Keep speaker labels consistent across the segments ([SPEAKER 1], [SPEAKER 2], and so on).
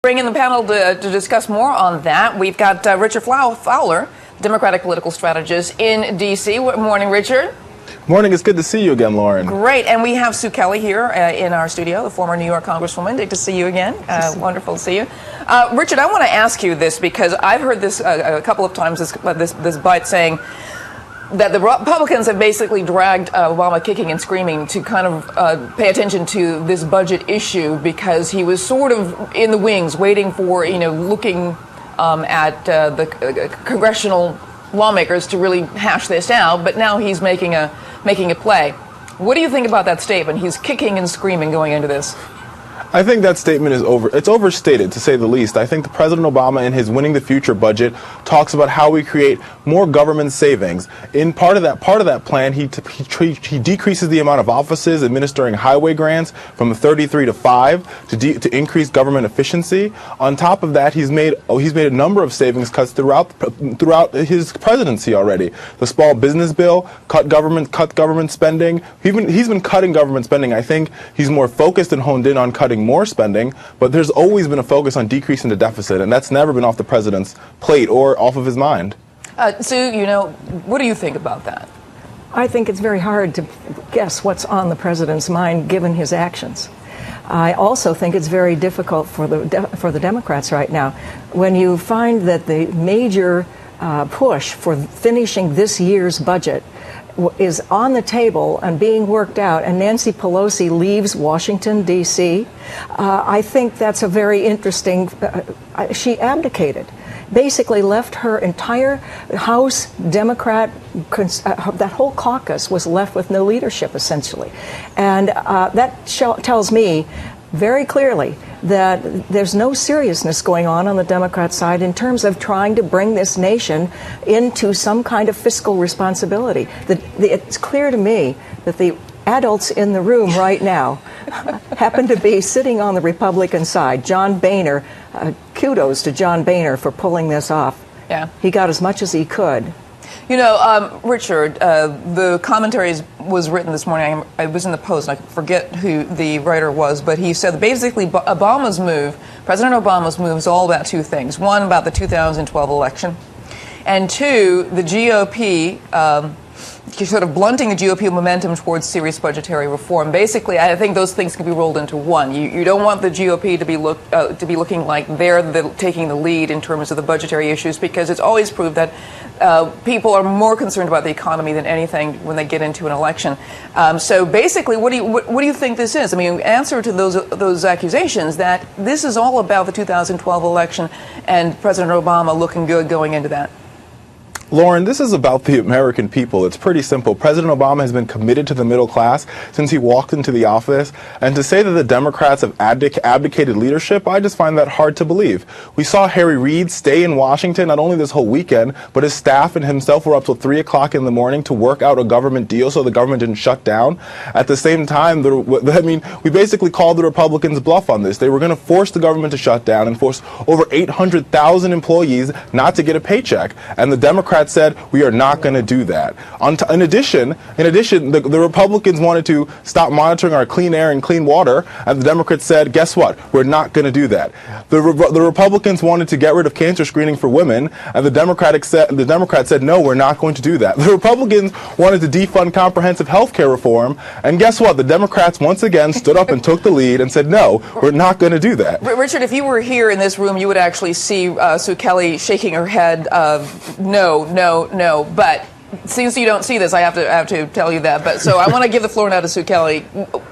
[SPEAKER 1] Bring in the panel to discuss more on that. We've got Richard Fowler, Democratic political strategist in D.C. Good morning, Richard.
[SPEAKER 2] Morning. It's good to see you again, Lauren.
[SPEAKER 1] Great. And we have Sue Kelly here in our studio, the former New York Congresswoman. Good to see you again. Wonderful to see you. Richard, I want to ask you this because I've heard this a couple of times, this bite saying that the Republicans have basically dragged Obama kicking and screaming to kind of pay attention to this budget issue because he was sort of in the wings waiting for, looking at the congressional lawmakers to really hash this out. But now he's making a play. What do you think about that statement? He's kicking and screaming going into this.
[SPEAKER 2] I think that statement is it's overstated, to say the least. I think the President Obama, in his Winning the Future budget, talks about how we create more government savings. In part of that plan, he decreases the amount of offices administering highway grants from 33 to 5 to increase government efficiency. On top of that, he's made a number of savings cuts throughout his presidency already. The small business bill cut government spending. He's been cutting government spending. I think he's more focused and honed in on cutting more spending, but there's always been a focus on decreasing the deficit, and that's never been off the president's plate or off of his mind.
[SPEAKER 1] Sue, what do you think about that?
[SPEAKER 3] I think it's very hard to guess what's on the president's mind given his actions. I also think it's very difficult for the Democrats right now. When you find that the major push for finishing this year's budget is on the table and being worked out, and Nancy Pelosi leaves Washington, D.C., I think that's a very interesting. She abdicated, basically left her entire House Democrat, that whole caucus was left with no leadership, essentially. And that tells me very clearly that there's no seriousness going on the Democrat side in terms of trying to bring this nation into some kind of fiscal responsibility. It's clear to me that the adults in the room right now happen to be sitting on the Republican side. John Boehner, kudos to John Boehner for pulling this off.
[SPEAKER 1] Yeah.
[SPEAKER 3] He got as much as he could.
[SPEAKER 1] Richard, the commentary was written this morning. I was in the Post, and I forget who the writer was, but he said that basically President Obama's move is all about two things. One, about the 2012 election, and two, the GOP, sort of blunting the GOP momentum towards serious budgetary reform. Basically, I think those things can be rolled into one. You don't want the GOP to be looking like they're taking the lead in terms of the budgetary issues, because it's always proved that people are more concerned about the economy than anything when they get into an election. So basically, what do you think this is? I mean, answer to those accusations that this is all about the 2012 election and President Obama looking good going into that.
[SPEAKER 2] Lauren, this is about the American people. It's pretty simple. President Obama has been committed to the middle class since he walked into the office. And to say that the Democrats have abdicated leadership, I just find that hard to believe. We saw Harry Reid stay in Washington not only this whole weekend, but his staff and himself were up till 3 o'clock in the morning to work out a government deal so the government didn't shut down. At the same time, we basically called the Republicans bluff on this. They were going to force the government to shut down and force over 800,000 employees not to get a paycheck. And the Democrats said, we are not going to do that. In addition, the Republicans wanted to stop monitoring our clean air and clean water, and the Democrats said, guess what? We're not going to do that. The Republicans wanted to get rid of cancer screening for women, and the Democrats said, no, we're not going to do that. The Republicans wanted to defund comprehensive health care reform, and guess what? The Democrats once again stood up and took the lead and said, no, we're not going to do that.
[SPEAKER 1] Richard, if you were here in this room, you would actually see Sue Kelly shaking her head, no. But since you don't see this, I have to tell you that. But so I want to give the floor now to Sue Kelly.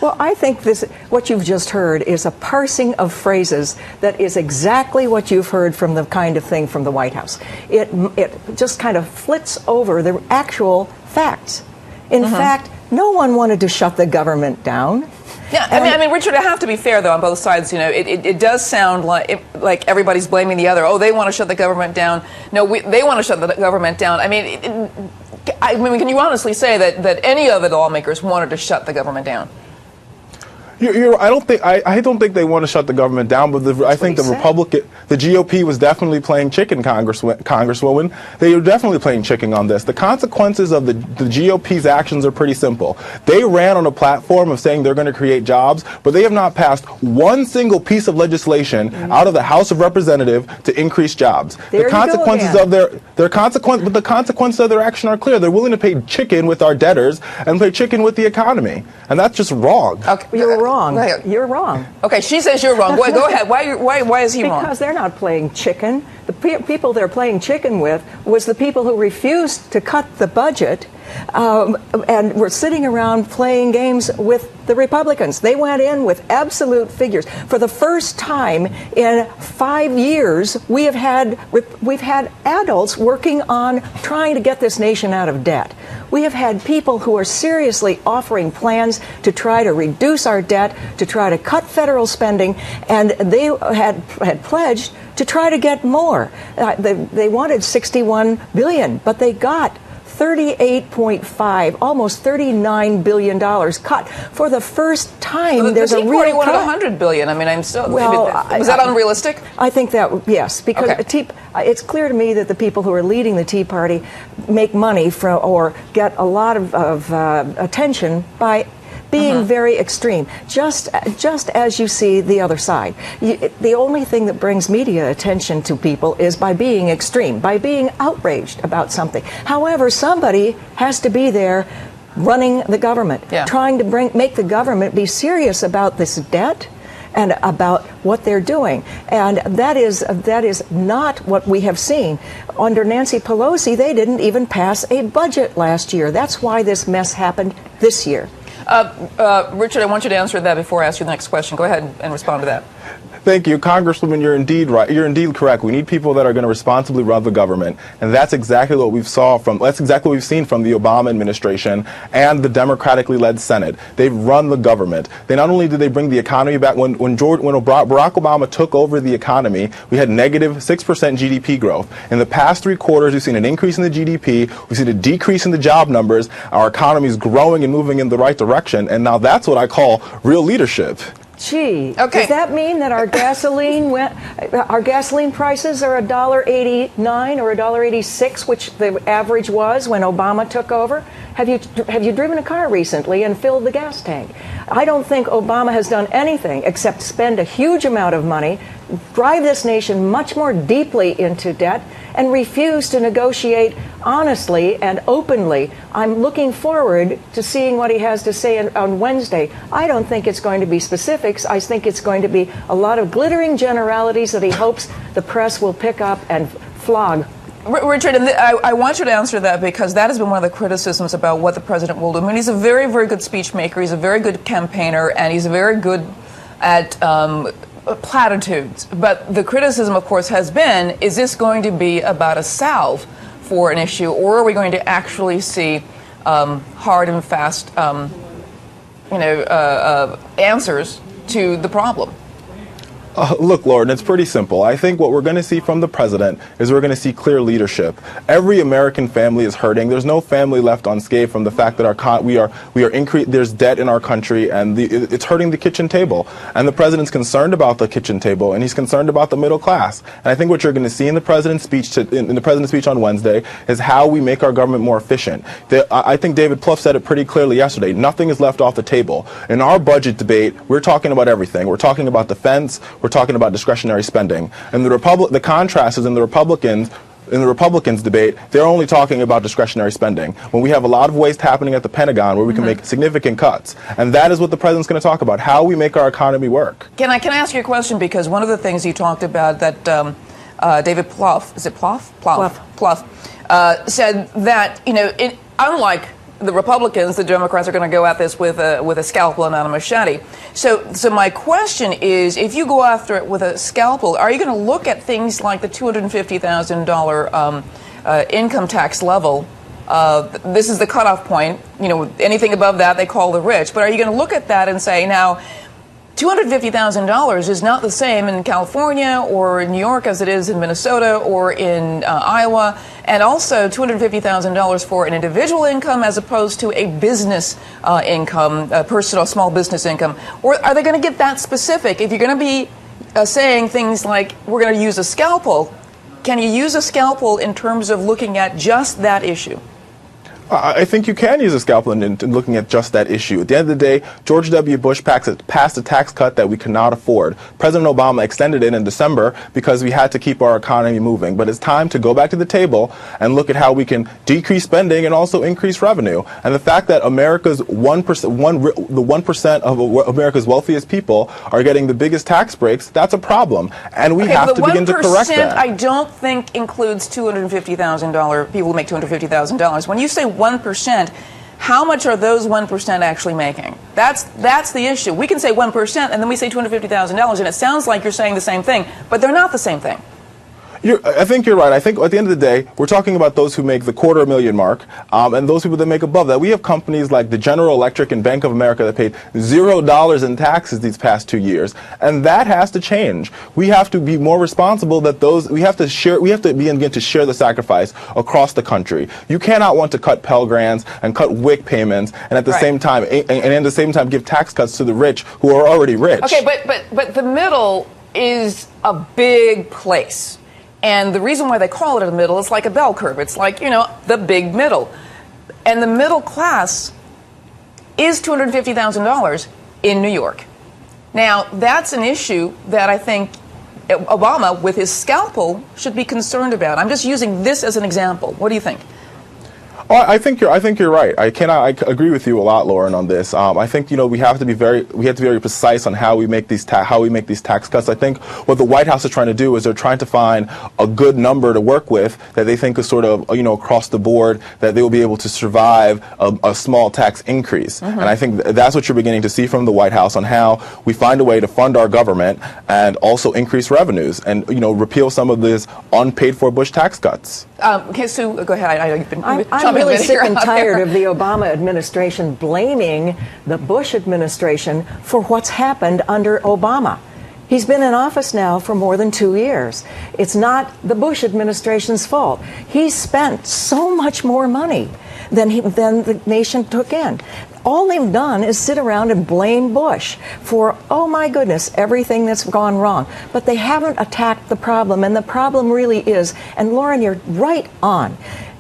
[SPEAKER 3] Well, I think what you've just heard is a parsing of phrases that is exactly what you've heard from the kind of thing from the White House. It just kind of flits over the actual facts. In fact, no one wanted to shut the government down.
[SPEAKER 1] Yeah, I mean, Richard, I have to be fair, though, on both sides. It does sound like everybody's blaming the other. Oh, they want to shut the government down. No, they want to shut the government down. I mean, can you honestly say that any of the lawmakers wanted to shut the government down?
[SPEAKER 2] I don't think they want to shut the government down, but I think the GOP was definitely playing chicken, Congresswoman. They were definitely playing chicken on this. The consequences of the GOP's actions are pretty simple. They ran on a platform of saying they're going to create jobs, but they have not passed one single piece of legislation out of the House of Representatives to increase jobs. The consequences of the consequences of their action are clear. They're willing to pay chicken with our debtors and play chicken with the economy, and that's just wrong.
[SPEAKER 3] Okay. You're wrong. You're wrong.
[SPEAKER 1] Okay, she says you're wrong. Go ahead. Why is he wrong?
[SPEAKER 3] Because they're not playing chicken. The people they're playing chicken with was the people who refused to cut the budget and were sitting around playing games with the Republicans. They went in with absolute figures. For the first time in 5 years, we've had adults working on trying to get this nation out of debt. We have had people who are seriously offering plans to try to reduce our debt, to try to cut federal spending, and they had pledged to try to get more. They wanted $61 billion, but they got $38.5, almost $39 billion cut for the first time.
[SPEAKER 1] There's a real cut. $100 billion. I mean, I'm still.
[SPEAKER 3] Well,
[SPEAKER 1] was that unrealistic?
[SPEAKER 3] I think that yes, because it's clear to me that the people who are leading the Tea Party make money from or get a lot of attention by being very extreme, just as you see the other side. The only thing that brings media attention to people is by being extreme, by being outraged about something. However, somebody has to be there running the government, trying to make the government be serious about this debt and about what they're doing. And that is not what we have seen. Under Nancy Pelosi, they didn't even pass a budget last year. That's why this mess happened this year.
[SPEAKER 1] Richard, I want you to answer that before I ask you the next question. Go ahead and respond to that.
[SPEAKER 2] Thank you, Congresswoman. You're indeed right. You're indeed correct. We need people that are going to responsibly run the government, and that's exactly what we've seen from the Obama administration and the democratically led Senate. They've run the government. They not only did they bring the economy back. When Barack Obama took over the economy, we had negative 6% GDP growth. In the past 3 quarters, we've seen an increase in the GDP. We've seen a decrease in the job numbers. Our economy is growing and moving in the right direction, and now that's what I call real leadership.
[SPEAKER 3] Gee, does that mean that our gasoline prices are $1.89 or $1.86, which the average was when Obama took over? Have you driven a car recently and filled the gas tank? I don't think Obama has done anything except spend a huge amount of money, drive this nation much more deeply into debt, and refuse to negotiate honestly and openly. I'm looking forward to seeing what he has to say on Wednesday. I don't think it's going to be specifics. I think it's going to be a lot of glittering generalities that he hopes the press will pick up and flog.
[SPEAKER 1] Richard, and I want you to answer that because that has been one of the criticisms about what the president will do. I mean, he's a very, very good speech maker. He's a very good campaigner, and he's very good at platitudes. But the criticism, of course, has been, is this going to be about a salve for an issue, or are we going to actually see hard and fast answers to the problem?
[SPEAKER 2] Look, Lauren, it's pretty simple. I think what we're going to see from the president is we're going to see clear leadership. Every American family is hurting. There's no family left unscathed from the fact that there's debt in our country, and it's hurting the kitchen table. And the president's concerned about the kitchen table, and he's concerned about the middle class. And I think what you're going to see in the president's speech on Wednesday is how we make our government more efficient. I think David Plouffe said it pretty clearly yesterday. Nothing is left off the table. In our budget debate, we're talking about everything. We're talking about defense. We're talking about discretionary spending. And the contrast is in the Republicans debate, they're only talking about discretionary spending, when we have a lot of waste happening at the Pentagon where we can make significant cuts. And that is what the president's going to talk about, how we make our economy work.
[SPEAKER 1] Can I ask you a question? Because one of the things you talked about that David Plouffe, is it Plouffe? Plouffe said that, unlike the Republicans, the Democrats are going to go at this with a scalpel and not a machete. So my question is, if you go after it with a scalpel, are you going to look at things like the $250,000 income tax level? This is the cutoff point. Anything above that they call the rich. But are you going to look at that and say, now, $250,000 is not the same in California or in New York as it is in Minnesota or in Iowa, and also $250,000 for an individual income as opposed to a business income, a personal small business income. Or are they going to get that specific? If you're going to be saying things like, we're going to use a scalpel, can you use a scalpel in terms of looking at just that issue?
[SPEAKER 2] I think you can use a scalpel in looking at just that issue. At the end of the day, George W. Bush passed a tax cut that we could not afford. President Obama extended it in December because we had to keep our economy moving. But it's time to go back to the table and look at how we can decrease spending and also increase revenue. And the fact that America's the 1% of America's wealthiest people are getting the biggest tax breaks, that's a problem. And we have to begin to correct that.
[SPEAKER 1] I don't think includes $250,000 people who make $250,000. When you say 1%, how much are those 1% actually making? That's the issue. We can say 1% and then we say $250,000 and it sounds like you're saying the same thing, but they're not the same thing.
[SPEAKER 2] I think you're right. I think at the end of the day, we're talking about those who make the $250,000 mark and those people that make above that. We have companies like the General Electric and Bank of America that paid $0 in taxes these past 2 years, and that has to change. We have to be more responsible. We have to begin to share the sacrifice across the country. You cannot want to cut Pell Grants and cut WIC payments, and at the same time, give tax cuts to the rich who are already rich.
[SPEAKER 1] Okay, but the middle is a big place. And the reason why they call it a middle is like a bell curve. It's like, the big middle. And the middle class is $250,000 in New York. Now, that's an issue that I think Obama, with his scalpel, should be concerned about. I'm just using this as an example. What do you think?
[SPEAKER 2] Oh, I think you're right. I agree with you a lot, Lauren, on this. I think we have to be very precise on how we make these tax cuts. I think what the White House is trying to do is they're trying to find a good number to work with that they think is sort of across the board that they will be able to survive a small tax increase. Mm-hmm. And I think that's what you're beginning to see from the White House on how we find a way to fund our government and also increase revenues and repeal some of these unpaid for Bush tax cuts.
[SPEAKER 1] Okay, Sue, go ahead. I know you've been.
[SPEAKER 3] I'm really sick and tired of the Obama administration blaming the Bush administration for what's happened under Obama. He's been in office now for more than 2 years. It's not the Bush administration's fault. He spent so much more money than the nation took in. All they've done is sit around and blame Bush for, oh my goodness, everything that's gone wrong. But they haven't attacked the problem, and the problem really is, and Lauren, you're right on,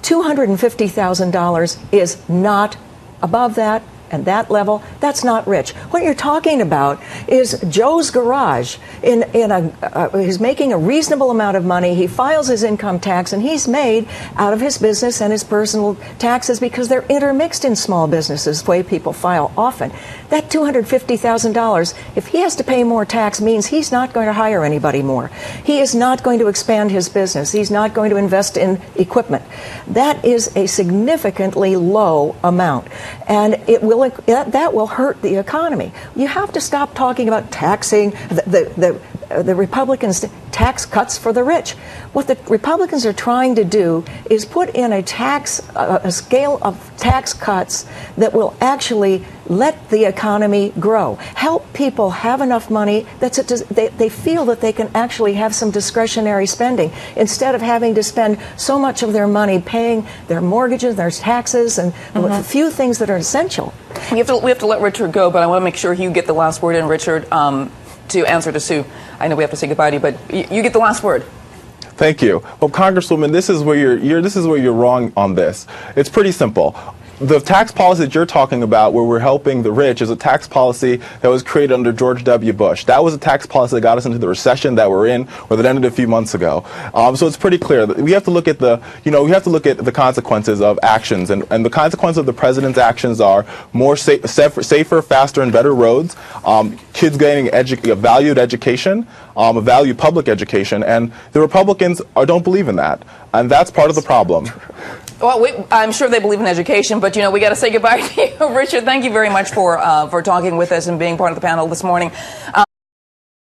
[SPEAKER 3] $250,000 is not above that and that level. That's not rich. What you're talking about is Joe's garage. He's making a reasonable amount of money. He files his income tax, and he's made out of his business and his personal taxes because they're intermixed in small businesses, the way people file often. That $250,000, if he has to pay more tax, means he's not going to hire anybody more. He is not going to expand his business. He's not going to invest in equipment. That is a significantly low amount, and that will hurt the economy. You have to stop talking about taxing the Republicans' tax cuts for the rich. What the Republicans are trying to do is put in a scale of tax cuts that will actually let the economy grow, help people have enough money they feel that they can actually have some discretionary spending instead of having to spend so much of their money paying their mortgages, their taxes, and a few things that are essential.
[SPEAKER 1] We have to let Richard go, but I want to make sure you get the last word in, Richard, to answer to Sue. I know we have to say goodbye to you, but you get the last word.
[SPEAKER 2] Thank you. Well, Congresswoman, this is where you're wrong on this. It's pretty simple. The tax policy that you're talking about, where we're helping the rich, is a tax policy that was created under George W. Bush. That was a tax policy that got us into the recession that we're in, or that ended a few months ago. So it's pretty clear that we have to look at the consequences of actions, and the consequences of the president's actions are more safer, faster, and better roads, kids getting a valued education, a valued public education, and the Republicans don't believe in that, and that's part of the problem.
[SPEAKER 1] Well, I'm sure they believe in education, but we got to say goodbye to you, Richard. Thank you very much for talking with us and being part of the panel this morning.